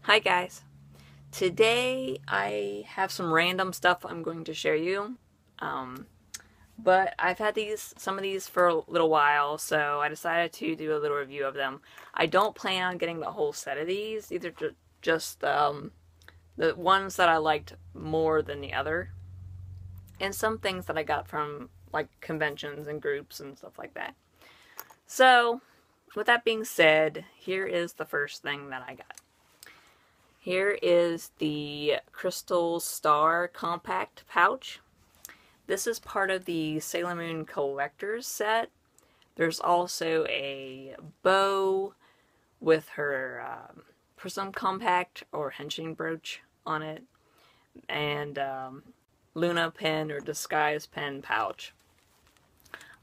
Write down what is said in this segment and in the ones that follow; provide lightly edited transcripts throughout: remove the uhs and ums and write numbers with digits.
Hi guys. Today I have some random stuff I'm going to share you. Um, but I've had some of these for a little while, so I decided to do a little review of them. I don't plan on getting the whole set of these, either just the ones that I liked more than the other, and some things that I got from like conventions and groups and stuff like that. So, with that being said, here is the first thing that I got. Here is the Crystal Star Compact Pouch. This is part of the Sailor Moon Collector's set. There's also a bow with her Prism Compact or Henshin brooch on it, and Luna pen or Disguise pen pouch.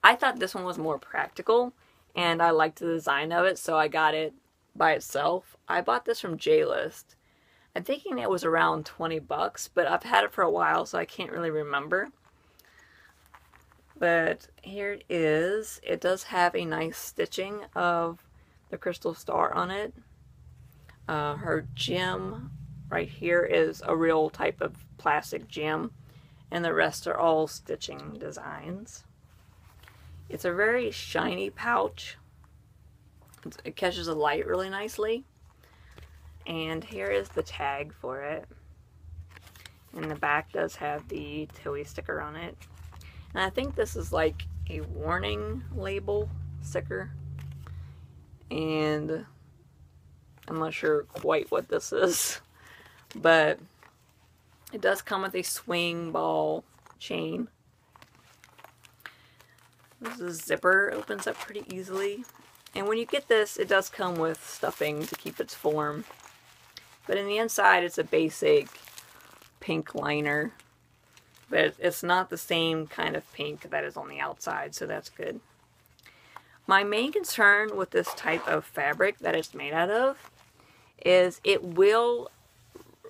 I thought this one was more practical, and I liked the design of it, so I got it by itself. I bought this from J-List. I'm thinking it was around 20 bucks, but I've had it for a while, so I can't really remember. But here it is. It does have a nice stitching of the Crystal Star on it. Her gem right here is a real type of plastic gem, and the rest are all stitching designs. It's a very shiny pouch. It catches the light really nicely. And here is the tag for it. And the back does have the Toei sticker on it. And I think this is like a warning label sticker. And I'm not sure quite what this is. But it does come with a swing ball chain. This zipper opens up pretty easily. And when you get this, it does come with stuffing to keep its form. But in the inside, it's a basic pink liner. But it's not the same kind of pink that is on the outside, so that's good. My main concern with this type of fabric that it's made out of is it will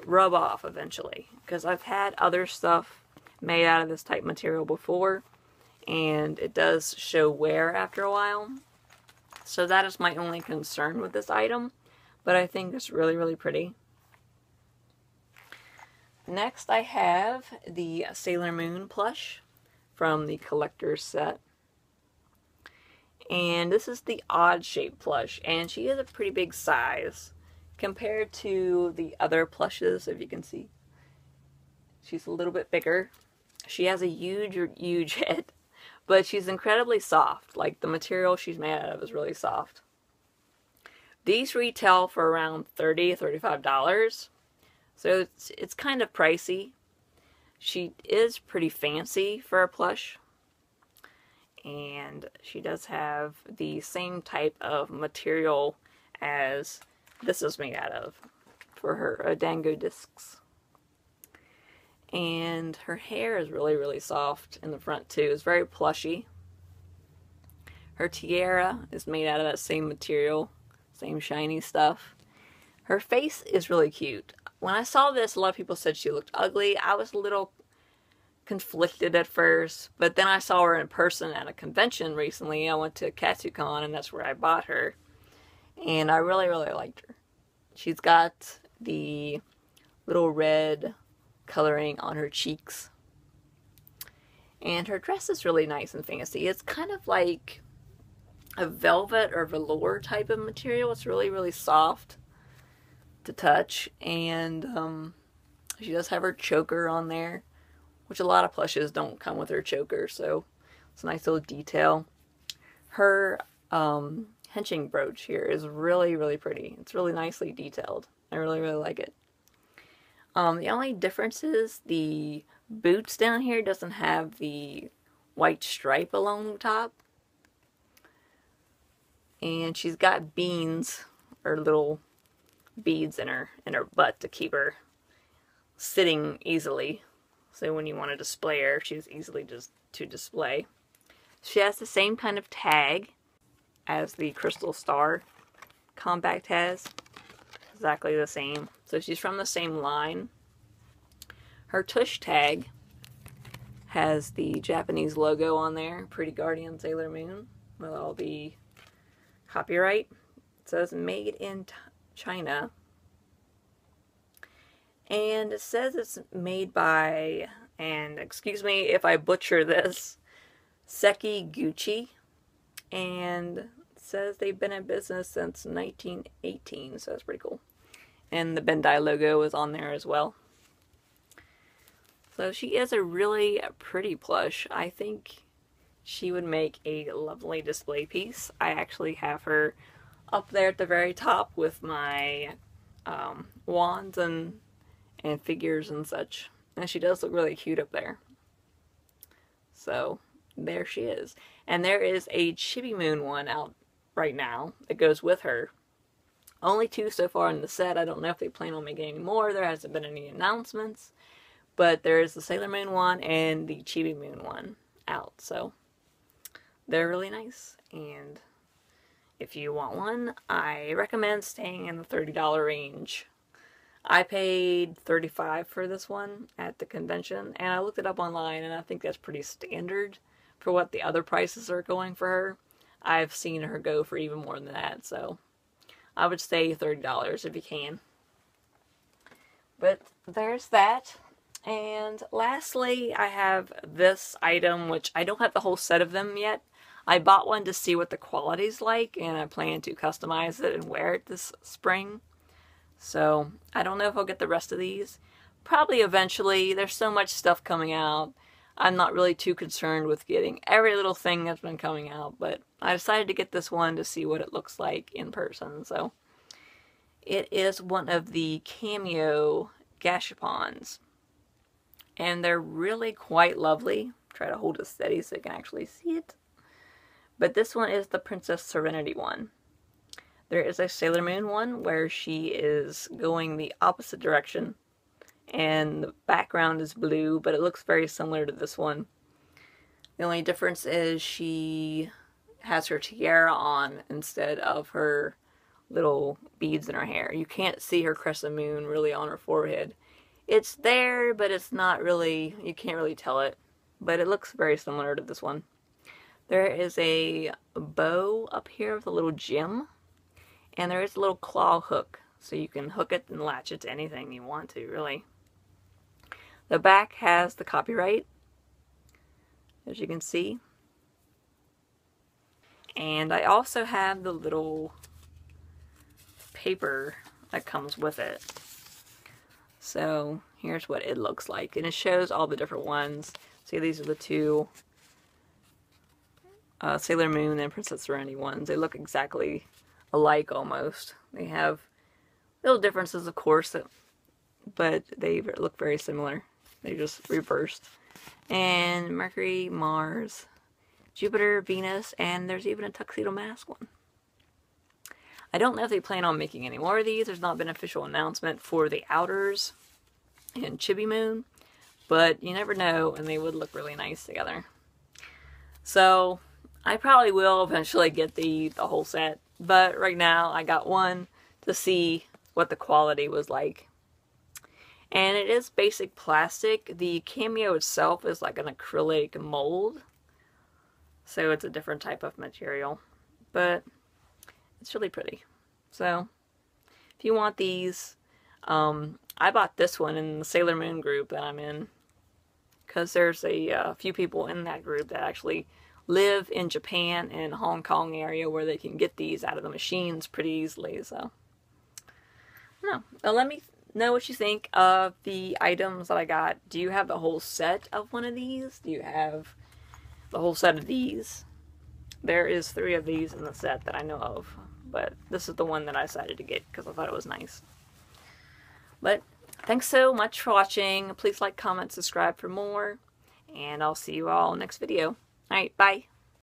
rub off eventually. Because I've had other stuff made out of this type of material before, and it does show wear after a while. So that is my only concern with this item, but I think it's really, really pretty. Next I have the Sailor Moon plush from the collector's set. And this is the odd shaped plush, and she is a pretty big size compared to the other plushes, if you can see. She's a little bit bigger. She has a huge head, but she's incredibly soft. Like, the material she's made out of is really soft. These retail for around $30, $35. So it's kind of pricey. She is pretty fancy for a plush. And she does have the same type of material as this is made out of for her dango discs. And her hair is really, really soft in the front too. It's very plushy. Her tiara is made out of that same material, same shiny stuff. Her face is really cute. When I saw this, a lot of people said she looked ugly. I was a little conflicted at first, but then I saw her in person at a convention recently. I went to Katsucon, and that's where I bought her. And I really, really liked her. She's got the little red coloring on her cheeks. And her dress is really nice and fancy. It's kind of like a velvet or velour type of material. It's really, really soft to touch, and she does have her choker on there, which a lot of plushes don't come with her choker, so it's a nice little detail. Her Henshin brooch here is really, really pretty. It's really nicely detailed. I really, really like it. The only difference is the boots down here doesn't have the white stripe along the top, and she's got beans, or little beads in her butt to keep her sitting easily. So when you want to display her, she's easily just to display. She has the same kind of tag as the Crystal Star Compact has. Exactly the same. So she's from the same line. Her tush tag has the Japanese logo on there, Pretty Guardian Sailor Moon, with all the copyright. It says made in China. And it says it's made by, and excuse me if I butcher this, Sekiguchi. And it says they've been in business since 1918, so that's pretty cool. And the Bandai logo is on there as well. So she is a really pretty plush. I think she would make a lovely display piece. I actually have her up there at the very top with my wands and figures and such. And she does look really cute up there. So there she is. And there is a Chibi Moon one out right now that goes with her. Only 2 so far in the set. I don't know if they plan on making any more. There hasn't been any announcements. But there is the Sailor Moon one and the Chibi Moon one out. So they're really nice. And if you want one, I recommend staying in the $30 range. I paid $35 for this one at the convention, and I looked it up online, and I think that's pretty standard for what the other prices are going for her. I've seen her go for even more than that, so I would say $30 if you can. But there's that. And lastly, I have this item, which I don't have the whole set of them yet. I bought one to see what the quality's like, and I plan to customize it and wear it this spring. So, I don't know if I'll get the rest of these. Probably eventually. There's so much stuff coming out. I'm not really too concerned with getting every little thing that's been coming out, but I decided to get this one to see what it looks like in person. So, it is one of the Cameo Gashapons. And they're really quite lovely. Try to hold it steady so you can actually see it. But this one is the Princess Serenity one. There is a Sailor Moon one where she is going the opposite direction. And the background is blue, but it looks very similar to this one. The only difference is she has her tiara on instead of her little beads in her hair. You can't see her crescent moon really on her forehead. It's there, but it's not really, you can't really tell it. But it looks very similar to this one. There is a bow up here with a little gem. And there is a little claw hook. So you can hook it and latch it to anything you want to, really. The back has the copyright, as you can see. And I also have the little paper that comes with it. So here's what it looks like. And it shows all the different ones. See, these are the 2 Sailor Moon and Princess Serenity ones. They look exactly alike almost. They have little differences, of course, but they look very similar. They just reversed. And Mercury, Mars, Jupiter, Venus, and there's even a Tuxedo Mask one. I don't know if they plan on making any more of these. There's not been an official announcement for the Outers and Chibi Moon, but you never know, and they would look really nice together. So I probably will eventually get the whole set, but right now I got one to see what the quality was like. And it is basic plastic. The Cameo itself is like an acrylic mold, so it's a different type of material, but it's really pretty. So if you want these, I bought this one in the Sailor Moon group that I'm in, because there's a few people in that group that actually live in Japan and Hong Kong area where they can get these out of the machines pretty easily. So, no. Now let me know what you think of the items that I got. Do you have the whole set of one of these? Do you have the whole set of these? There is 3 of these in the set that I know of, but this is the one that I decided to get because I thought it was nice. But thanks so much for watching. Please like, comment, subscribe for more, and I'll see you all next video. Alright, bye.